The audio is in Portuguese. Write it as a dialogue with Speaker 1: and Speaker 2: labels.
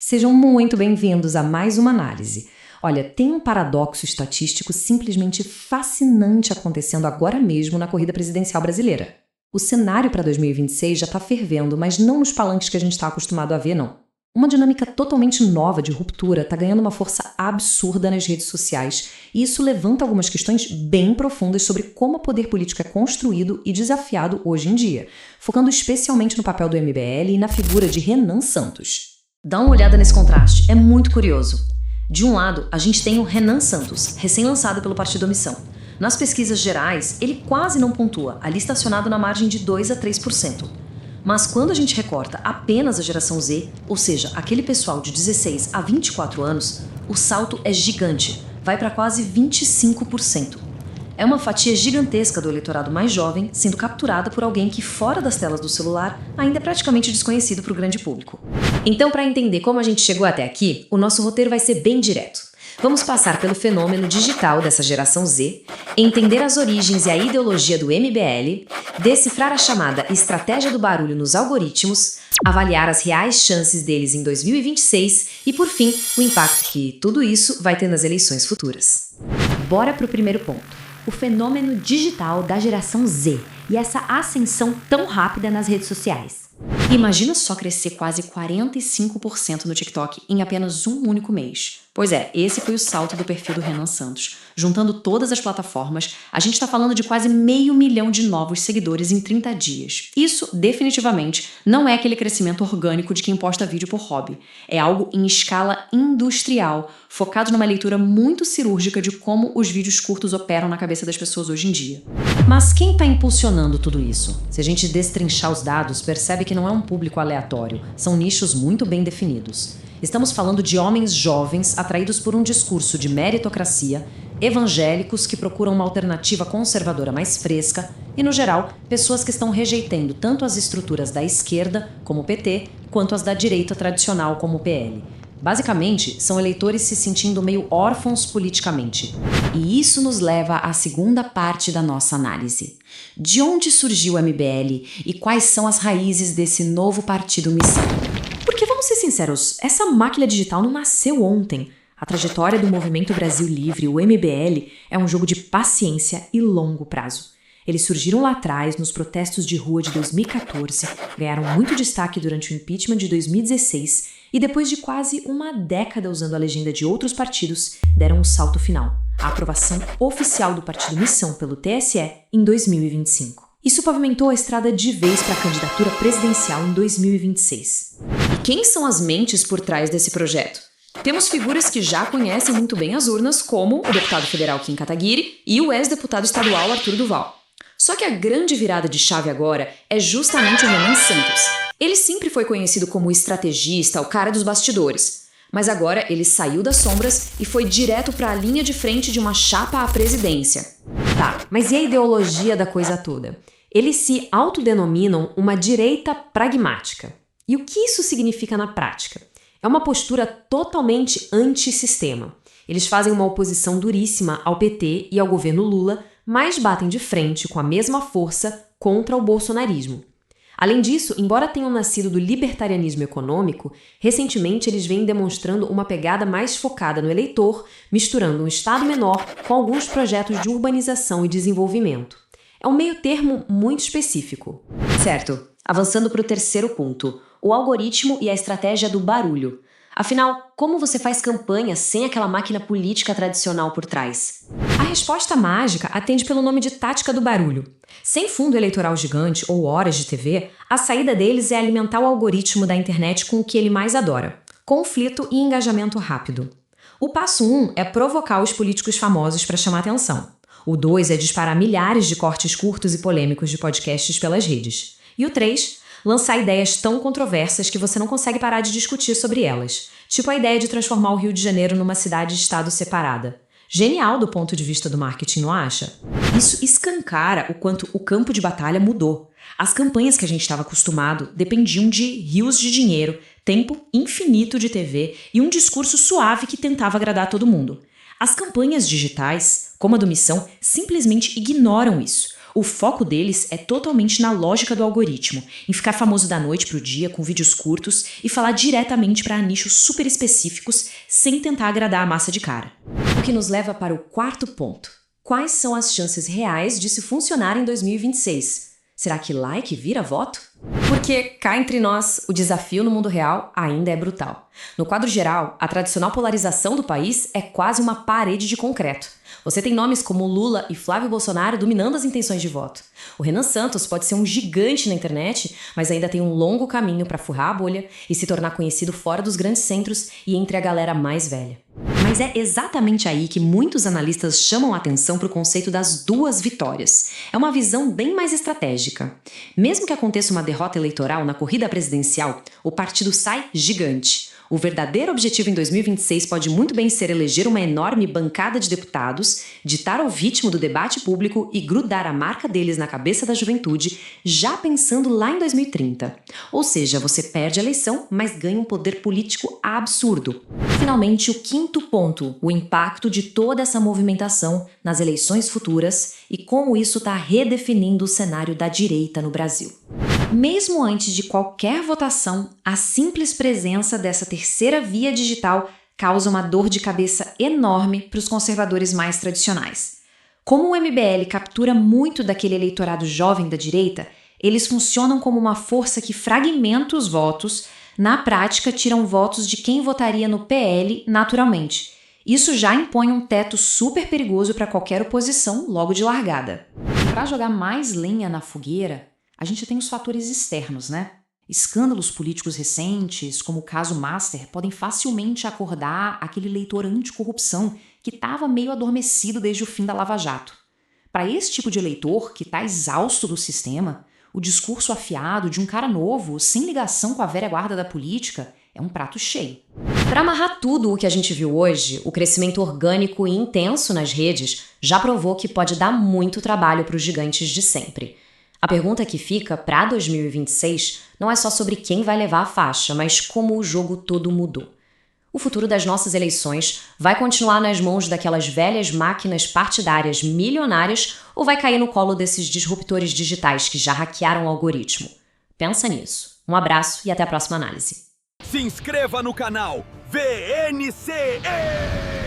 Speaker 1: Sejam muito bem-vindos a mais uma análise. Olha, tem um paradoxo estatístico simplesmente fascinante acontecendo agora mesmo na corrida presidencial brasileira. O cenário para 2026 já está fervendo, mas não nos palanques que a gente está acostumado a ver, não. Uma dinâmica totalmente nova de ruptura está ganhando uma força absurda nas redes sociais, e isso levanta algumas questões bem profundas sobre como o poder político é construído e desafiado hoje em dia, focando especialmente no papel do MBL e na figura de Renan Santos. Dá uma olhada nesse contraste, é muito curioso. De um lado, a gente tem o Renan Santos, recém-lançado pelo Partido Missão. Nas pesquisas gerais, ele quase não pontua, ali estacionado na margem de 2 a 3%. Mas quando a gente recorta apenas a geração Z, ou seja, aquele pessoal de 16 a 24 anos, o salto é gigante, vai para quase 25%. É uma fatia gigantesca do eleitorado mais jovem sendo capturada por alguém que, fora das telas do celular, ainda é praticamente desconhecido para o grande público. Então, para entender como a gente chegou até aqui, o nosso roteiro vai ser bem direto. Vamos passar pelo fenômeno digital dessa geração Z, entender as origens e a ideologia do MBL, decifrar a chamada estratégia do barulho nos algoritmos, avaliar as reais chances deles em 2026 e, por fim, o impacto que tudo isso vai ter nas eleições futuras. Bora pro primeiro ponto. O fenômeno digital da geração Z e essa ascensão tão rápida nas redes sociais. Imagina só crescer quase 45% no TikTok em apenas um único mês. Pois é, esse foi o salto do perfil do Renan Santos. Juntando todas as plataformas, a gente está falando de quase 500 mil de novos seguidores em 30 dias. Isso, definitivamente, não é aquele crescimento orgânico de quem posta vídeo por hobby. É algo em escala industrial, focado numa leitura muito cirúrgica de como os vídeos curtos operam na cabeça das pessoas hoje em dia. Mas quem está impulsionando tudo isso? Se a gente destrinchar os dados, percebe que não é um público aleatório, são nichos muito bem definidos. Estamos falando de homens jovens atraídos por um discurso de meritocracia, evangélicos que procuram uma alternativa conservadora mais fresca e, no geral, pessoas que estão rejeitando tanto as estruturas da esquerda, como o PT, quanto as da direita tradicional, como o PL. Basicamente, são eleitores se sentindo meio órfãos politicamente. E isso nos leva à segunda parte da nossa análise. De onde surgiu o MBL e quais são as raízes desse novo partido Missão? Porque, vamos ser sinceros, essa máquina digital não nasceu ontem. A trajetória do Movimento Brasil Livre, o MBL, é um jogo de paciência e longo prazo. Eles surgiram lá atrás, nos protestos de rua de 2014, ganharam muito destaque durante o impeachment de 2016 e depois de quase uma década usando a legenda de outros partidos, deram um salto final, a aprovação oficial do Partido Missão pelo TSE em 2025. Isso pavimentou a estrada de vez para a candidatura presidencial em 2026. E quem são as mentes por trás desse projeto? Temos figuras que já conhecem muito bem as urnas, como o deputado federal Kim Kataguiri e o ex-deputado estadual Arthur Duval. Só que a grande virada de chave agora é justamente o Renan Santos. Ele sempre foi conhecido como o estrategista, o cara dos bastidores. Mas agora ele saiu das sombras e foi direto para a linha de frente de uma chapa à presidência. Tá, mas e a ideologia da coisa toda? Eles se autodenominam uma direita pragmática. E o que isso significa na prática? É uma postura totalmente antissistema. Eles fazem uma oposição duríssima ao PT e ao governo Lula, mas batem de frente com a mesma força contra o bolsonarismo. Além disso, embora tenham nascido do libertarianismo econômico, recentemente eles vêm demonstrando uma pegada mais focada no eleitor, misturando um Estado menor com alguns projetos de urbanização e desenvolvimento. É um meio termo muito específico. Certo, avançando para o terceiro ponto, o algoritmo e a estratégia do barulho. Afinal, como você faz campanha sem aquela máquina política tradicional por trás? A resposta mágica atende pelo nome de tática do barulho. Sem fundo eleitoral gigante ou horas de TV, a saída deles é alimentar o algoritmo da internet com o que ele mais adora: conflito e engajamento rápido. O passo 1 é provocar os políticos famosos para chamar atenção. O 2 é disparar milhares de cortes curtos e polêmicos de podcasts pelas redes. E o 3, lançar ideias tão controversas que você não consegue parar de discutir sobre elas. Tipo a ideia de transformar o Rio de Janeiro numa cidade-estado separada. Genial do ponto de vista do marketing, não acha? Isso escancara o quanto o campo de batalha mudou. As campanhas que a gente estava acostumado dependiam de rios de dinheiro, tempo infinito de TV e um discurso suave que tentava agradar todo mundo. As campanhas digitais, como a do Missão, simplesmente ignoram isso. O foco deles é totalmente na lógica do algoritmo, em ficar famoso da noite pro dia com vídeos curtos e falar diretamente para nichos super específicos sem tentar agradar a massa de cara. O que nos leva para o quarto ponto. Quais são as chances reais disso funcionar em 2026? Será que like vira voto? Porque, cá entre nós, o desafio no mundo real ainda é brutal. No quadro geral, a tradicional polarização do país é quase uma parede de concreto. Você tem nomes como Lula e Flávio Bolsonaro dominando as intenções de voto. O Renan Santos pode ser um gigante na internet, mas ainda tem um longo caminho para furar a bolha e se tornar conhecido fora dos grandes centros e entre a galera mais velha. Mas é exatamente aí que muitos analistas chamam a atenção para o conceito das duas vitórias. É uma visão bem mais estratégica. Mesmo que aconteça uma derrota eleitoral na corrida presidencial, o partido sai gigante. O verdadeiro objetivo em 2026 pode muito bem ser eleger uma enorme bancada de deputados, ditar o ritmo do debate público e grudar a marca deles na cabeça da juventude, já pensando lá em 2030. Ou seja, você perde a eleição, mas ganha um poder político absurdo. Finalmente, o quinto ponto, o impacto de toda essa movimentação nas eleições futuras e como isso está redefinindo o cenário da direita no Brasil. Mesmo antes de qualquer votação, a simples presença dessa terceira via digital causa uma dor de cabeça enorme para os conservadores mais tradicionais. Como o MBL captura muito daquele eleitorado jovem da direita, eles funcionam como uma força que fragmenta os votos, na prática tiram votos de quem votaria no PL naturalmente. Isso já impõe um teto super perigoso para qualquer oposição logo de largada. E para jogar mais lenha na fogueira, a gente tem os fatores externos, né? Escândalos políticos recentes, como o caso Master, podem facilmente acordar aquele eleitor anticorrupção que estava meio adormecido desde o fim da Lava Jato. Para esse tipo de eleitor, que está exausto do sistema, o discurso afiado de um cara novo, sem ligação com a velha guarda da política, é um prato cheio. Para amarrar tudo o que a gente viu hoje, o crescimento orgânico e intenso nas redes já provou que pode dar muito trabalho para os gigantes de sempre. A pergunta que fica para 2026 não é só sobre quem vai levar a faixa, mas como o jogo todo mudou. O futuro das nossas eleições vai continuar nas mãos daquelas velhas máquinas partidárias milionárias ou vai cair no colo desses disruptores digitais que já hackearam o algoritmo? Pensa nisso. Um abraço e até a próxima análise.
Speaker 2: Se inscreva no canal VNCE!